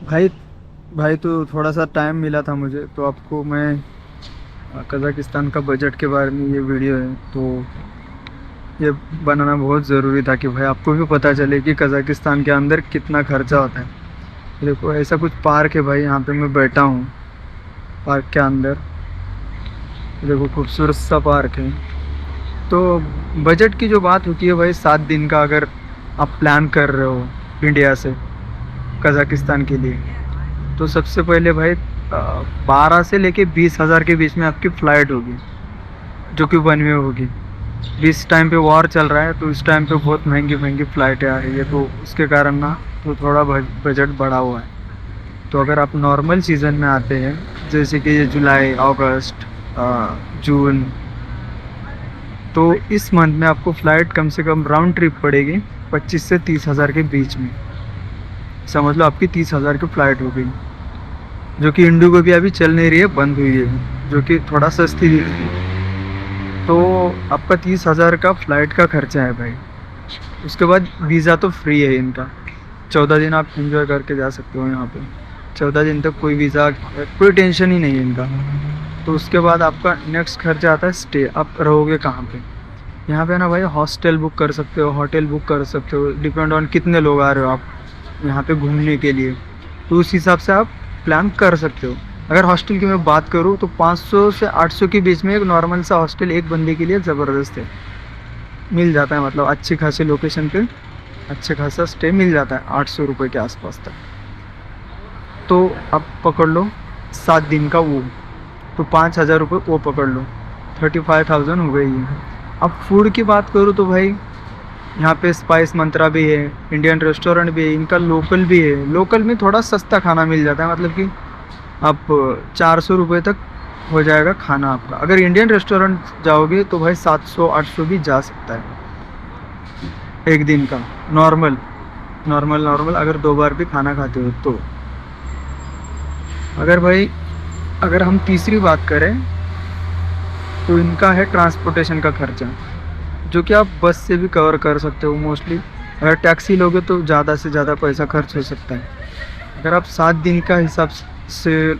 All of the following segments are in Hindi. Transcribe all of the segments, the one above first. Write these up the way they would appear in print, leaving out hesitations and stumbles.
भाई भाई तो थोड़ा सा टाइम मिला था मुझे, तो आपको मैं कज़ाकिस्तान का बजट के बारे में ये वीडियो है, तो ये बनाना बहुत ज़रूरी था कि भाई आपको भी पता चले कि कज़ाकिस्तान के अंदर कितना खर्चा होता है। देखो ऐसा कुछ पार्क है भाई, यहाँ पे मैं बैठा हूँ पार्क के अंदर। देखो खूबसूरत सा पार्क है। तो बजट की जो बात होती है भाई, 7 दिन का अगर आप प्लान कर रहे हो इंडिया से कज़ाकिस्तान के लिए, तो सबसे पहले भाई 12 से लेके 20 हज़ार के बीच में आपकी फ़्लाइट होगी, जो कि वन वे होगी। इस टाइम पे वॉर चल रहा है, तो इस टाइम पे बहुत महंगी महंगी फ़्लाइटें आ रही है, तो उसके कारण ना तो थोड़ा बजट बढ़ा हुआ है। तो अगर आप नॉर्मल सीज़न में आते हैं, जैसे कि ये जुलाई, अगस्त, जून, तो इस मंथ में आपको फ़्लाइट कम से कम राउंड ट्रिप पड़ेगी 25 से 30 हज़ार के बीच में। समझ लो आपकी 30 हज़ार की फ़्लाइट हो गई, जो कि इंडिगो भी अभी चल नहीं रही है, बंद हुई है, जो कि थोड़ा सस्ती थी। तो आपका 30 हज़ार का फ़्लाइट का खर्चा है भाई। उसके बाद वीज़ा तो फ्री है इनका, 14 दिन आप एंजॉय करके जा सकते हो यहाँ पे। 14 दिन तक कोई वीज़ा, कोई टेंशन ही नहीं है इनका। तो उसके बाद आपका नेक्स्ट खर्चा आता है स्टे। आप रहोगे कहाँ पे? यहाँ पे ना भाई हॉस्टल बुक कर सकते हो, होटल बुक कर सकते हो, डिपेंड ऑन कितने लोग आ रहे हो आप यहाँ पे घूमने के लिए, तो उस हिसाब से आप प्लान कर सकते हो। अगर हॉस्टल की मैं बात करूँ तो 500 से 800 के बीच में एक नॉर्मल सा हॉस्टल एक बंदे के लिए ज़बरदस्त है, मिल जाता है। मतलब अच्छी खासी लोकेशन पे अच्छे खासा स्टे मिल जाता है 800 रुपये के आसपास तक। तो आप पकड़ लो 7 दिन का वो, तो 5 हज़ार रुपये वो पकड़ लो, 35,000 हो गई है। अब फूड की बात करूँ तो भाई यहाँ पे स्पाइस मंत्रा भी है, इंडियन रेस्टोरेंट भी है, इनका लोकल भी है। लोकल में थोड़ा सस्ता खाना मिल जाता है, मतलब कि आप 400 रुपये तक हो जाएगा खाना आपका। अगर इंडियन रेस्टोरेंट जाओगे तो भाई 700-800 भी जा सकता है एक दिन का, नॉर्मल नॉर्मल नॉर्मल अगर 2 बार भी खाना खाते हो तो। अगर भाई अगर हम तीसरी बात करें तो इनका है ट्रांसपोर्टेशन का खर्चा, जो कि आप बस से भी कवर कर सकते हो मोस्टली। अगर टैक्सी लोगे तो ज़्यादा से ज़्यादा पैसा खर्च हो सकता है। अगर आप 7 दिन का हिसाब से,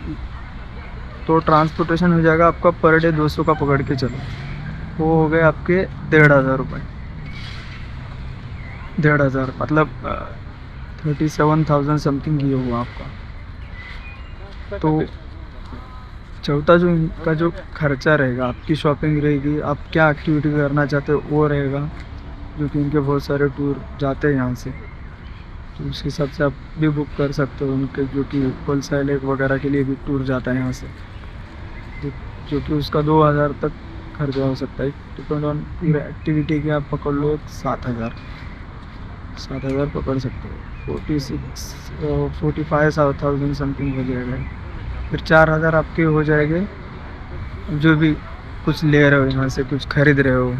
तो ट्रांसपोर्टेशन हो जाएगा आपका पर डे 200 का पकड़ के चलो, वो हो गए आपके 1,500 रुपये। 1,500 मतलब 37,000 समथिंग ये हुआ आपका। तो चौथा जो इनका जो खर्चा रहेगा, आपकी शॉपिंग रहेगी, आप क्या एक्टिविटी करना चाहते हो वो रहेगा, जो कि इनके बहुत सारे टूर जाते हैं यहाँ से। तो उस हिसाब से आप भी बुक कर सकते हो उनके, जो कि होलसेल लेक वगैरह के लिए भी टूर जाता है यहाँ से, जो कि उसका 2,000 तक खर्चा हो सकता है। डिपेंड ऑन पूरे एक्टिविटी के आप पकड़ लो 7,000 पकड़ सकते हो। 45,000 समथिंग हो जाएगा। फिर 4,000 आपके हो जाएंगे, जो भी कुछ ले रहे हो यहाँ से, कुछ खरीद रहे हो,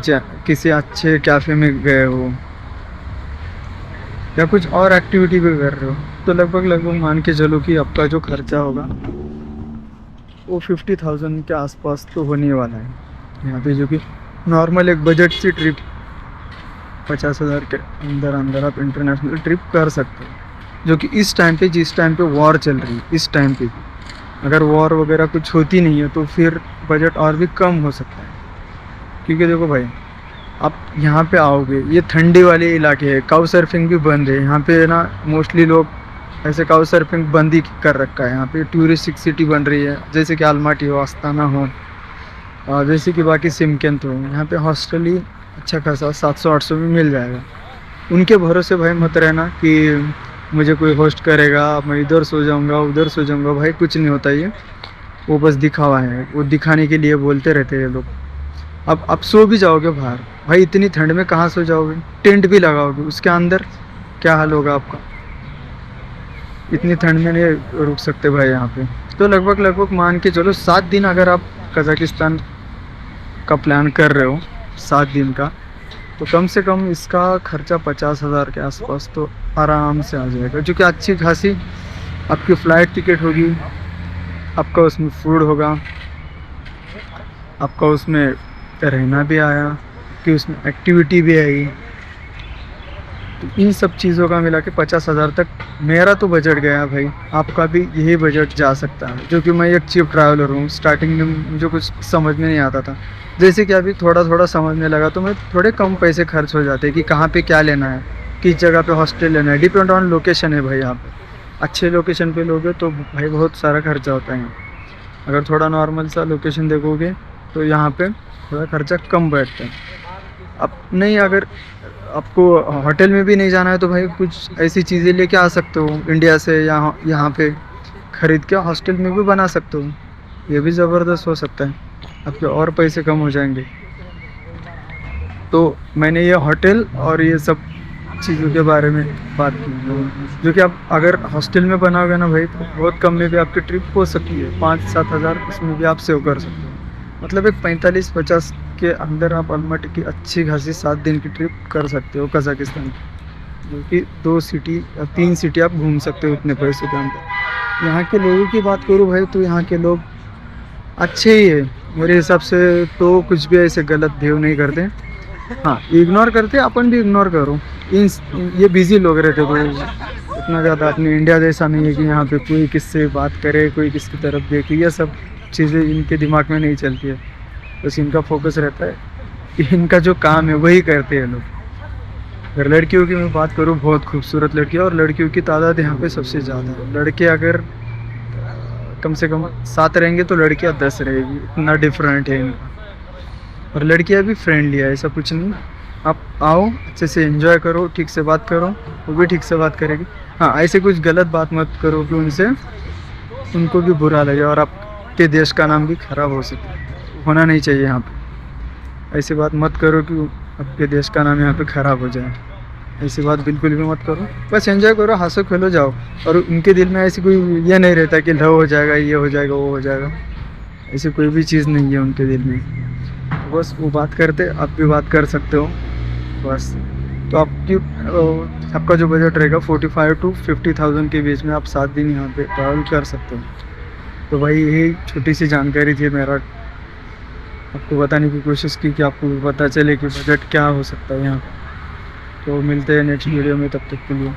या किसी अच्छे कैफ़े में गए हो, या कुछ और एक्टिविटी भी कर रहे हो, तो लगभग लगभग मान के चलो कि आपका जो खर्चा होगा वो 50,000 के आसपास तो होने वाला है यहाँ पे, जो कि नॉर्मल एक बजट सी ट्रिप 50,000 के अंदर अंदर आप इंटरनेशनल ट्रिप कर सकते हो। जो कि इस टाइम पे, जिस टाइम पे वॉर चल रही है, इस टाइम पे अगर वॉर वगैरह कुछ होती नहीं है तो फिर बजट और भी कम हो सकता है। क्योंकि देखो भाई, आप यहाँ पे आओगे, ये ठंडी वाले इलाके है, काउ सर्फिंग भी बंद है यहाँ पे ना। मोस्टली लोग ऐसे काउ सर्फिंग बंद ही कर रखा है यहाँ पे। टूरिस्टिक सिटी बन रही है, जैसे कि आलमाटी हो, आस्ताना हो, और जैसे कि बाकी सिमकेंत हो। यहाँ पे हॉस्टल ही अच्छा खासा 700-800 में मिल जाएगा। उनके भरोसे भाई मत रहना कि मुझे कोई होस्ट करेगा, मैं इधर सो जाऊंगा उधर सो जाऊंगा। भाई कुछ नहीं होता ये, वो बस दिखावा है, वो दिखाने के लिए बोलते रहते हैं ये लोग। अब आप सो भी जाओगे बाहर, भाई इतनी ठंड में कहाँ सो जाओगे? टेंट भी लगाओगे, उसके अंदर क्या हाल होगा आपका? इतनी ठंड में नहीं रुक सकते भाई यहाँ पे। तो लगभग लगभग मान के चलो 7 दिन अगर आप कज़ाकिस्तान का प्लान कर रहे हो, 7 दिन का, तो कम से कम इसका खर्चा 50,000 के आसपास तो आराम से आ जाएगा। जो कि अच्छी खासी आपकी फ़्लाइट टिकट होगी, आपका उसमें फूड होगा, आपका उसमें रहना भी आया, कि उसमें एक्टिविटी भी आएगी। तो इन सब चीज़ों का मिला के 50,000 तक मेरा तो बजट गया भाई। आपका भी यही बजट जा सकता है, जो कि मैं एक चीप ट्रैवलर हूँ। स्टार्टिंग में मुझे कुछ समझ में नहीं आता था, जैसे कि अभी थोड़ा थोड़ा समझने लगा, तो मैं थोड़े कम पैसे खर्च हो जाते हैं कि कहाँ पे क्या लेना है, किस जगह पे हॉस्टल लेना है। डिपेंड ऑन लोकेशन है भाई। यहाँ पे अच्छे लोकेशन पे लोगे तो भाई बहुत सारा खर्चा होता है यहाँ। अगर थोड़ा नॉर्मल सा लोकेशन देखोगे तो यहाँ पे थोड़ा खर्चा कम बैठता है। अब नहीं, अगर आपको होटल में भी नहीं जाना है तो भाई कुछ ऐसी चीज़ें लेके आ सकते हो इंडिया से, यहाँ यहाँ पे ख़रीद के हॉस्टल में भी बना सकते हो। ये भी ज़बरदस्त हो सकता है, आपके और पैसे कम हो जाएंगे। तो मैंने ये होटल और ये सब चीज़ों के बारे में बात की, जो कि आप अगर हॉस्टल में बनाओगे ना भाई, तो बहुत कम में भी आपकी ट्रिप हो सकती है। 5-7 हज़ार इसमें भी आप सेव कर सकते हो। मतलब एक 45-50 के अंदर आप अलमटी की अच्छी खासी 7 दिन की ट्रिप कर सकते हो कज़ाकिस्तान की, जो कि 2 सिटी या 3 सिटी आप घूम सकते हो इतने पैसों के अंदर। यहाँ के लोगों की बात करूँ भाई, तो यहाँ के लोग अच्छे ही है मेरे हिसाब से। तो कुछ भी ऐसे गलत बिहेव नहीं करते। हाँ, इग्नोर करते, अपन भी इग्नोर करो। ये बिज़ी लोग रहते, तो इतना ज़्यादा अपने इंडिया जैसा नहीं है कि यहाँ पे कोई किससे बात करे, कोई किसकी तरफ देखे। ये सब चीज़ें इनके दिमाग में नहीं चलती है। बस इनका फोकस रहता है कि इनका जो काम है वही करते हैं लोग। अगर लड़कियों की मैं बात करूँ, बहुत खूबसूरत लड़कियाँ, और लड़कियों की तादाद यहाँ पे सबसे ज़्यादा है। लड़के अगर कम से कम 7 रहेंगे तो लड़कियाँ 10 रहेगी, इतना डिफरेंट है इनका। और लड़कियाँ भी फ्रेंडली है, ऐसा कुछ नहीं। आप आओ, अच्छे से एंजॉय करो, ठीक से बात करो, वो भी ठीक से बात करेगी। हाँ, ऐसे कुछ गलत बात मत करो कि उनसे उनको भी बुरा लगे और आपके देश का नाम भी खराब हो सके। होना नहीं चाहिए यहाँ पे। ऐसी बात मत करो कि आपके देश का नाम यहाँ पे ख़राब हो जाए। ऐसी बात बिल्कुल भी मत करो। बस एंजॉय करो, हंसो खेलो, जाओ। और उनके दिल में ऐसी कोई ये नहीं रहता कि लव हो जाएगा, ये हो जाएगा, वो हो जाएगा। ऐसी कोई भी चीज़ नहीं है उनके दिल में। बस वो बात करते, आप भी बात कर सकते हो बस। तो आपका जो बजट रहेगा 45 to 50,000 के बीच में आप 7 दिन यहाँ पे ट्रैवल कर सकते हो। तो भाई यही छोटी सी जानकारी थी मेरा, आपको बताने की कोशिश की कि आपको भी पता चले कि बजट क्या हो सकता है यहाँ पे। तो मिलते हैं नेक्स्ट वीडियो में, तब तक के लिए।